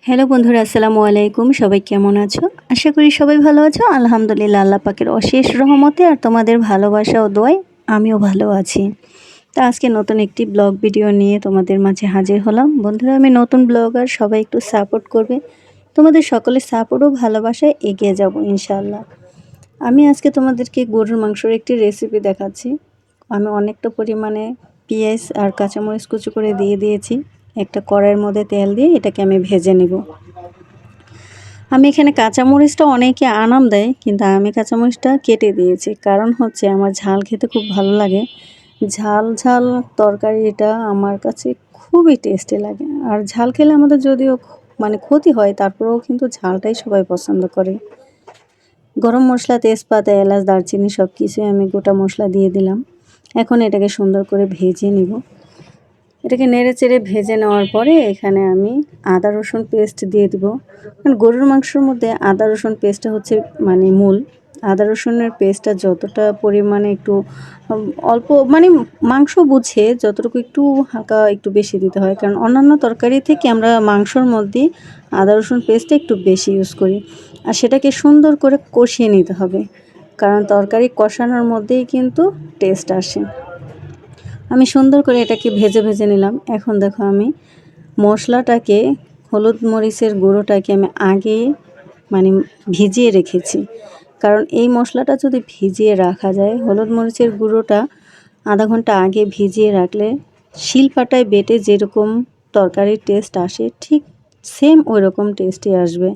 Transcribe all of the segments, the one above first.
Hello বন্ধুরা, আসসালামু আলাইকুম। সবাই কেমন আছো? আশা করি সবাই ভালো আছো। আলহামদুলিল্লাহ, আল্লাহ পাকের অশেষ রহমতে আর তোমাদের ভালোবাসা ও দোয়ায় আমিও ভালো আছি। তো আজকে নতুন একটি ব্লগ ভিডিও নিয়ে তোমাদের মাঝে হাজির হলাম। বন্ধুরা, আমি নতুন ব্লগার, সবাই একটু সাপোর্ট করবে। তোমাদের সকলের সাপোর্ট ও ভালোবাসায় এগিয়ে যাব ইনশাআল্লাহ। আমি আজকে তোমাদেরকে গরুর মাংসের একটি রেসিপি দেখাচ্ছি। আমি অনেকটা পরিমাণে পেঁয়াজ আর কাঁচামরিচ কুচি করে দিয়ে দিয়েছি। একটা কড়াইয়ের মধ্যে তেল দিয়ে এটাকে আমি ভেজে নেব। আমি এখানে কাঁচামরিচটা অনেকে আনাম দেয়, কিন্তু আমি কাঁচামরিচটা কেটে দিয়েছি। কারণ হচ্ছে আমার ঝাল খেতে খুব ভালো লাগে। ঝাল ঝাল তরকারিটা আমার কাছে খুবই টেস্টি লাগে। আর ঝাল খেলে আমাদের যদিও ক্ষতি হয়, তারপরেও কিন্তু ঝালটাই সবাই পছন্দ করে। গরম মশলা, তেজপাতা, এলাচ, দারচিনি সব কিছুই আমি গোটা মশলা দিয়ে দিলাম। এখন এটাকে সুন্দর করে ভেজে নিব। এটাকে নেড়ে চেড়ে ভেজে নেওয়ার পরে এখানে আমি আদা রসুন পেস্ট দিয়ে দিব। কারণ গরুর মাংসের মধ্যে আদা রসুন পেস্টটা হচ্ছে মূল। আদা রসুনের পেস্টটা যতটা পরিমাণে একটু অল্প মাংস বুঝে যতটুকু একটু হালকা একটু বেশি দিতে হয়। কারণ অন্যান্য তরকারি থেকে আমরা মাংসর মধ্যে আদা রসুন পেস্টটা একটু বেশি ইউজ করি। আর সেটাকে সুন্দর করে কষিয়ে নিতে হবে, কারণ তরকারি কষানোর মধ্যেই কিন্তু টেস্ট আসে। আমি সুন্দর করে এটাকে ভেজে ভেজে নিলাম। এখন দেখো আমি মশলাটাকে, হলুদ মরিচের গুঁড়োটাকে আমি আগে ভিজিয়ে রেখেছি। কারণ এই মশলাটা যদি ভিজিয়ে রাখা যায়, হলুদ মরিচের গুঁড়োটা আধা ঘন্টা আগে ভিজিয়ে রাখলে শিলপাটায় বেটে যেরকম তরকারির টেস্ট আসে, ঠিক সেম ওই রকম টেস্টই আসবে।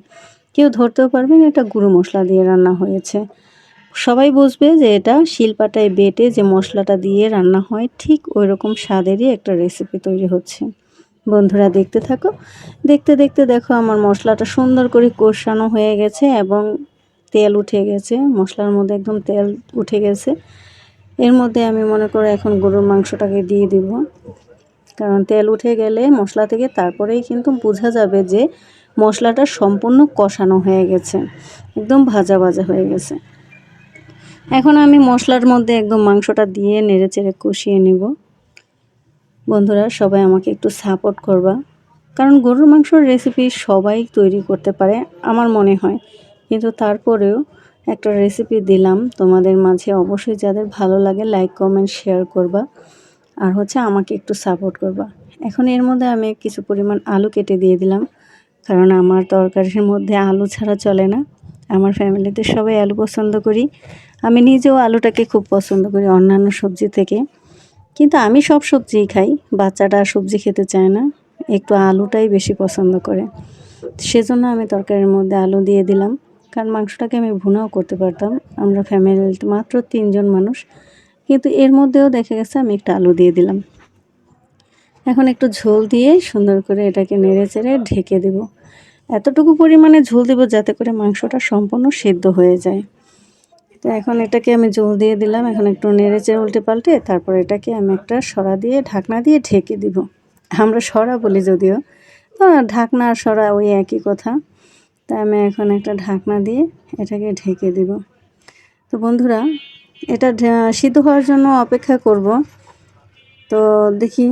কেউ ধরতেও পারবে না এটা গুঁড়ো মশলা দিয়ে রান্না হয়েছে। সবাই বুঝবে যে এটা শিলপাটায় বেটে যে মশলাটা দিয়ে রান্না হয়, ঠিক ওই রকম স্বাদেরই একটা রেসিপি তৈরি হচ্ছে। বন্ধুরা, দেখতে থাকো। দেখতে দেখতে দেখো আমার মশলাটা সুন্দর করে কষানো হয়ে গেছে এবং তেল উঠে গেছে। মশলার মধ্যে একদম তেল উঠে গেছে। এর মধ্যে আমি মনে করো এখন গরুর মাংসটাকে দিয়ে দিব। কারণ তেল উঠে গেলে মশলা থেকে তারপরেই কিন্তু বোঝা যাবে যে মশলাটা সম্পূর্ণ কষানো হয়ে গেছে, একদম ভাজা ভাজা হয়ে গেছে। এখন আমি মশলার মধ্যে একদম মাংসটা দিয়ে নেড়েচেড়ে কষিয়ে নেব। বন্ধুরা, সবাই আমাকে একটু সাপোর্ট করবা, কারণ গরুর মাংসের রেসিপি সবাই তৈরি করতে পারে আমার মনে হয়। কিন্তু তারপরেও একটা রেসিপি দিলাম তোমাদের মাঝে, অবশ্যই যাদের ভালো লাগে লাইক কমেন্ট শেয়ার করবা, আর হচ্ছে আমাকে একটু সাপোর্ট করবা। এখন এর মধ্যে আমি কিছু পরিমাণ আলু কেটে দিয়ে দিলাম, কারণ আমার তরকারির মধ্যে আলু ছাড়া চলে না। আমার ফ্যামিলিতে সবাই আলু পছন্দ করি। আমি নিজেও আলুটাকে খুব পছন্দ করি অন্যান্য সবজি থেকে। কিন্তু আমি সব সবজিই খাই, বাচ্চাটা সবজি খেতে চায় না, একটু আলুটাই বেশি পছন্দ করে। সেজন্য আমি তরকারির মধ্যে আলু দিয়ে দিলাম। কারণ মাংসটাকে আমি ভুনাও করতে পারতাম, আমরা ফ্যামিলিতে মাত্র 3 জন মানুষ, কিন্তু এর মধ্যেও দেখা গেছে আমি একটু আলু দিয়ে দিলাম। এখন একটু ঝোল দিয়ে সুন্দর করে এটাকে নেড়ে চেড়ে ঢেকে দেব। এতটুকু পরিমাণে ঝোল দেব যাতে করে মাংসটা সম্পূর্ণ সিদ্ধ হয়ে যায়। তো এখন এটাকে আমি ঝোল দিয়ে দিলাম। এখন একটু নেড়ে চেড়ে উল্টে পাল্টে তারপর এটাকে আমি একটা সরা দিয়ে ঢাকনা দিয়ে ঢেকে দিব। আমরা সরা বলি যদিও, তো ঢাকনা আর সরা ওই একই কথা। তাই আমি এখন একটা ঢাকনা দিয়ে এটাকে ঢেকে দিব। তো বন্ধুরা, এটা সিদ্ধ হওয়ার জন্য অপেক্ষা করব। তো দেখি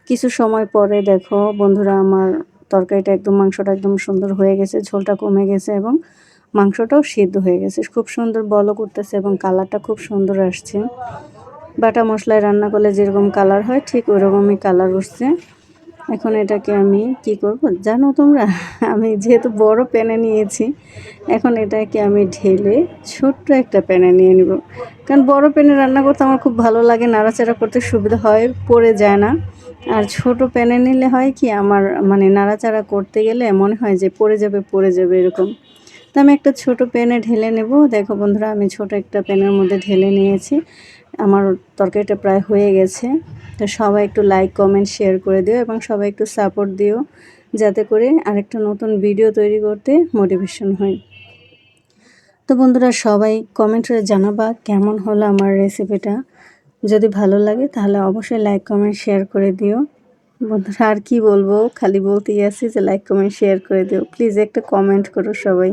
কিছু সময় পরে দেখো বন্ধুরা, আমার তরকারিটা একদম, মাংসটা একদম সুন্দর হয়ে গেছে, ঝোলটা কমে গেছে এবং মাংসটাও সিদ্ধ হয়ে গেছে। খুব সুন্দর বলক উঠতেছে এবং কালারটা খুব সুন্দর আসছে। বাটা মশলায় রান্না করলে যেরকম কালার হয়, ঠিক ওইরকমই কালার উঠছে। এখন এটাকে আমি কি করব জানো তোমরা? আমি যেহেতু বড় প্যানে নিয়েছি, এখন এটাকে আমি ঢেলে ছোট্ট একটা প্যানে নিয়ে নিব। কারণ বড় প্যানে রান্না করতে আমার খুব ভালো লাগে, নাড়াচাড়া করতে সুবিধা হয়, পড়ে যায় না। আর ছোট প্যানে নিলে হয় কি, আমার নাড়াচাড়া করতে গেলে মনে হয় যে পড়ে যাবে এরকম। তো আমি একটা ছোট প্যানে ঢেলে নেব। দেখো বন্ধুরা, আমি ছোট একটা প্যানের মধ্যে ঢেলে নিয়েছি। আমার তরকারিটা প্রায় হয়ে গেছে। তো সবাই একটু লাইক কমেন্ট শেয়ার করে দিও এবং সবাই একটু সাপোর্ট দিও, যাতে করে আরেকটা নতুন ভিডিও তৈরি করতে মোটিভেশন হয়। তো বন্ধুরা, সবাই কমেন্টে জানাবা কেমন হলো আমার রেসিপিটা। যদি ভালো লাগে তাহলে অবশ্যই লাইক কমেন্ট শেয়ার করে দিও। বন্ধুরা, আর কি বলবো, খালি বলতেই আছি যে লাইক কমেন্ট শেয়ার করে দিও। প্লিজ একটা কমেন্ট করো সবাই।